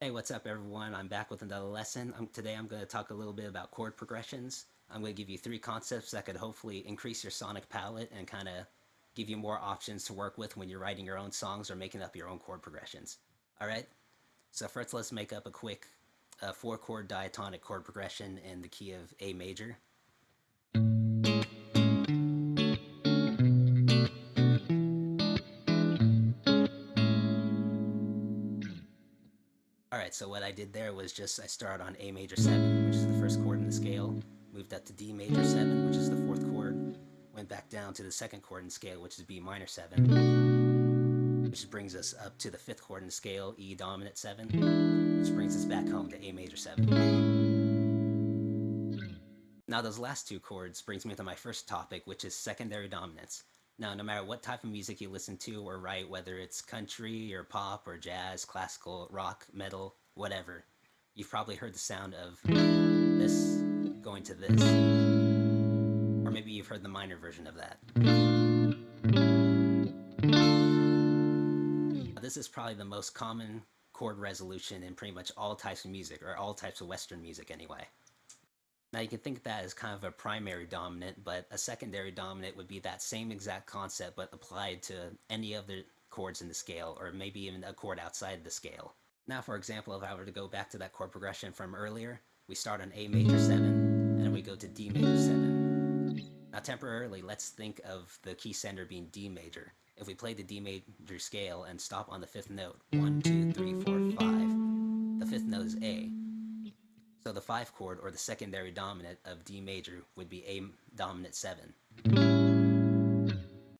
Hey, what's up everyone? I'm back with another lesson. Today I'm going to talk a little bit about chord progressions. I'm going to give you three concepts that could hopefully increase your sonic palette and kind of give you more options to work with when you're writing your own songs or making up your own chord progressions. Alright, so first let's make up a quick 4-chord diatonic chord progression in the key of A major. Alright, so what I did there was I started on A major 7, which is the first chord in the scale, moved up to D major 7, which is the fourth chord, went back down to the second chord in the scale, which is B minor 7, which brings us up to the fifth chord in the scale, E dominant 7, which brings us back home to A major 7. Now those last two chords brings me to my first topic, which is secondary dominants. Now, no matter what type of music you listen to or write, whether it's country or pop or jazz, classical, rock, metal, whatever, you've probably heard the sound of this going to this. Or maybe you've heard the minor version of that. This is probably the most common chord resolution in pretty much all types of music, or all types of Western music anyway. Now you can think of that as kind of a primary dominant, but a secondary dominant would be that same exact concept but applied to any other chords in the scale, or maybe even a chord outside the scale. Now for example, if I were to go back to that chord progression from earlier, we start on A major 7, and then we go to D major 7. Now temporarily, let's think of the key center being D major. If we play the D major scale and stop on the fifth note, 1, 2, 3, 4, 5, the fifth note is A. So the 5 chord, or the secondary dominant of D major, would be A dominant 7.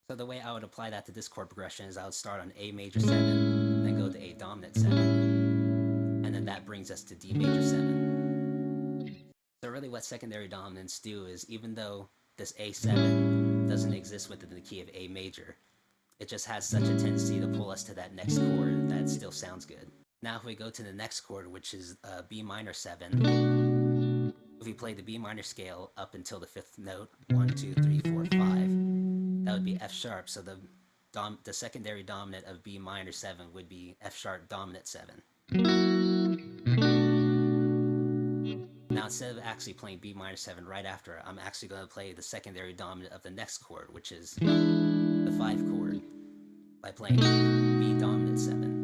So the way I would apply that to this chord progression is I would start on A major 7, then go to A dominant 7, and then that brings us to D major 7. So really what secondary dominants do is, even though this A7 doesn't exist within the key of A major, it just has such a tendency to pull us to that next chord that still sounds good. Now if we go to the next chord, which is B minor 7, if we play the B minor scale up until the fifth note, 1, 2, 3, 4, 5, that would be F sharp, so the secondary dominant of B minor 7 would be F sharp dominant 7. Now instead of actually playing B minor 7 right after, I'm actually going to play the secondary dominant of the next chord, which is the 5 chord, by playing B dominant 7.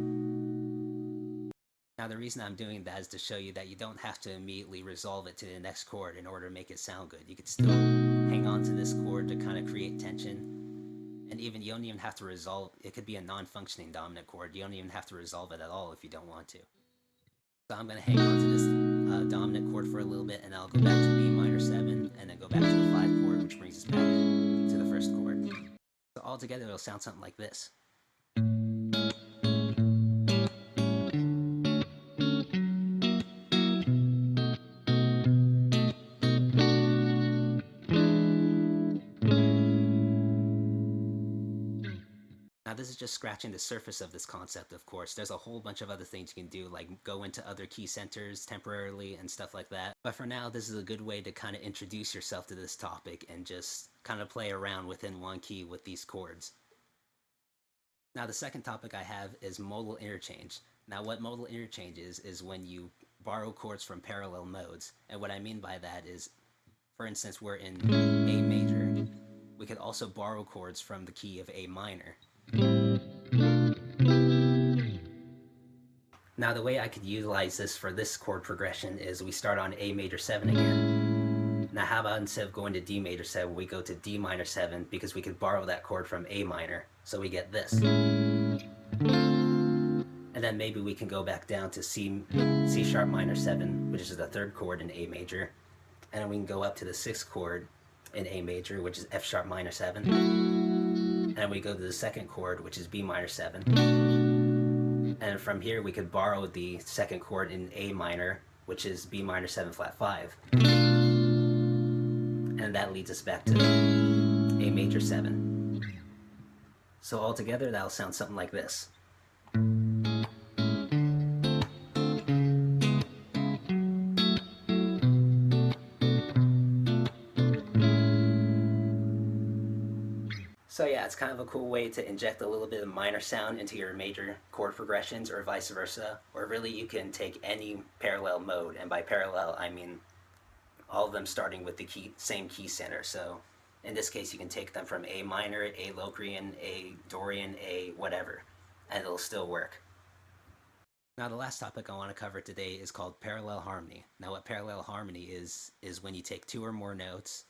Now the reason I'm doing that is to show you that you don't have to immediately resolve it to the next chord in order to make it sound good. You could still hang on to this chord to kind of create tension, and you don't even have to resolve. It could be a non-functioning dominant chord. You don't even have to resolve it at all if you don't want to. So I'm going to hang on to this dominant chord for a little bit, and I'll go back to B minor 7, and then go back to the 5 chord, which brings us back to the first chord. So all together it'll sound something like this. Now this is just scratching the surface of this concept, of course. There's a whole bunch of other things you can do, like go into other key centers temporarily and stuff like that. But for now, this is a good way to kind of introduce yourself to this topic and just kind of play around within one key with these chords. Now the second topic I have is modal interchange. Now what modal interchange is when you borrow chords from parallel modes. And what I mean by that is, for instance, we're in A major. We could also borrow chords from the key of A minor. Now the way I could utilize this for this chord progression is we start on A major 7 again. Now how about instead of going to D major 7, we go to D minor 7, because we could borrow that chord from A minor, so we get this. And then maybe we can go back down to C sharp minor 7, which is the third chord in A major, and then we can go up to the sixth chord in A major, which is F sharp minor 7. And then we go to the second chord, which is B minor 7. And from here we could borrow the second chord in A minor, which is B minor 7 flat 5. And that leads us back to A major 7. So altogether that'll sound something like this. So yeah, it's kind of a cool way to inject a little bit of minor sound into your major chord progressions or vice versa. Or really you can take any parallel mode, and by parallel I mean all of them starting with the same key center. So in this case you can take them from A minor, A Locrian, A Dorian, A whatever, and it'll still work. Now the last topic I want to cover today is called parallel harmony. Now what parallel harmony is when you take two or more notes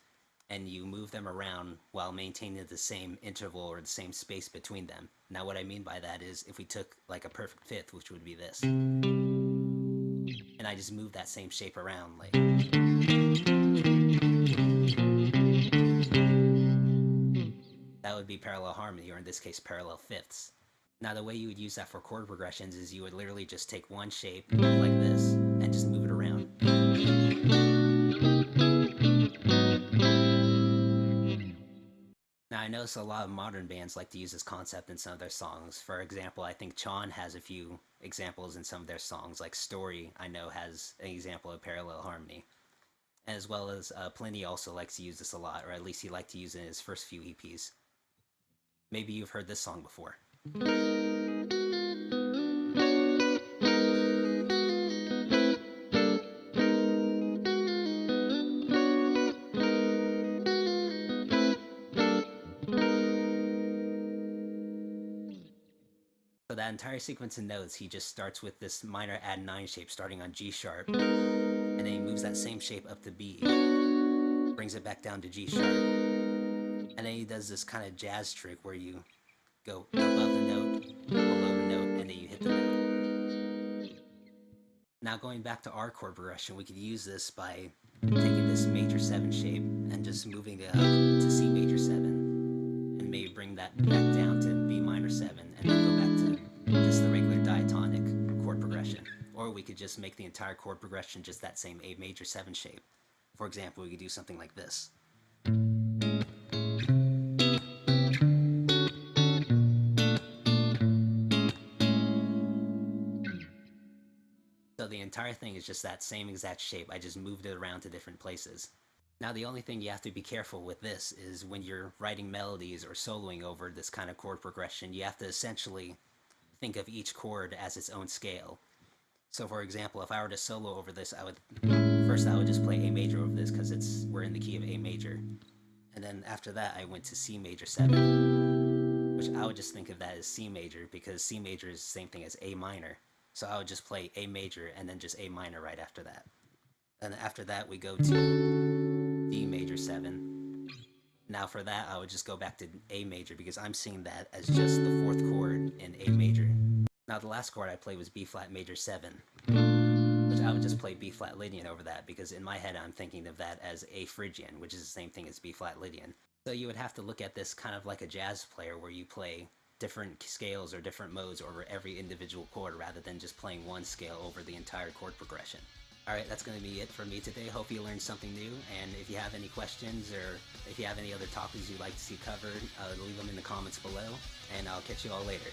and you move them around while maintaining the same interval or the same space between them. Now what I mean by that is if we took like a perfect fifth, which would be this, and I just move that same shape around, like, that would be parallel harmony, or in this case parallel fifths. Now the way you would use that for chord progressions is you would literally just take one shape like this and just move it around. Now I notice a lot of modern bands like to use this concept in some of their songs. For example, I think Chord has a few examples in some of their songs, like Story I know has an example of parallel harmony. As well as Pliny also likes to use this a lot, or at least he liked to use it in his first few EPs. Maybe you've heard this song before. So that entire sequence of notes, he just starts with this minor add 9 shape starting on G sharp, and then he moves that same shape up to B, brings it back down to G sharp, and then he does this kind of jazz trick where you go above the note, below the note, and then you hit the note. Now going back to our chord progression, we could use this by taking this major 7 shape and just moving it up to C major 7, and maybe bring that back down to B minor 7, and then go back to just the regular diatonic chord progression. Or we could just make the entire chord progression just that same A major 7 shape. For example, we could do something like this. So the entire thing is just that same exact shape. I just moved it around to different places. Now the only thing you have to be careful with this is when you're writing melodies or soloing over this kind of chord progression, you have to essentially think of each chord as its own scale. So for example, if I were to solo over this, I would just play A major over this because we're in the key of A major. And then after that I went to C major 7, which I would just think of that as C major because C major is the same thing as A minor. So I would just play A major and then just A minor right after that. And after that we go to D major 7. Now for that I would just go back to A major because I'm seeing that as just the 4th chord in A major. Now the last chord I played was B flat major 7, which I would just play B flat Lydian over that because in my head I'm thinking of that as A Phrygian, which is the same thing as B flat Lydian. So you would have to look at this kind of like a jazz player where you play different scales or different modes over every individual chord rather than just playing one scale over the entire chord progression. Alright, that's going to be it for me today. Hope you learned something new, and if you have any questions or if you have any other topics you'd like to see covered, leave them in the comments below, and I'll catch you all later.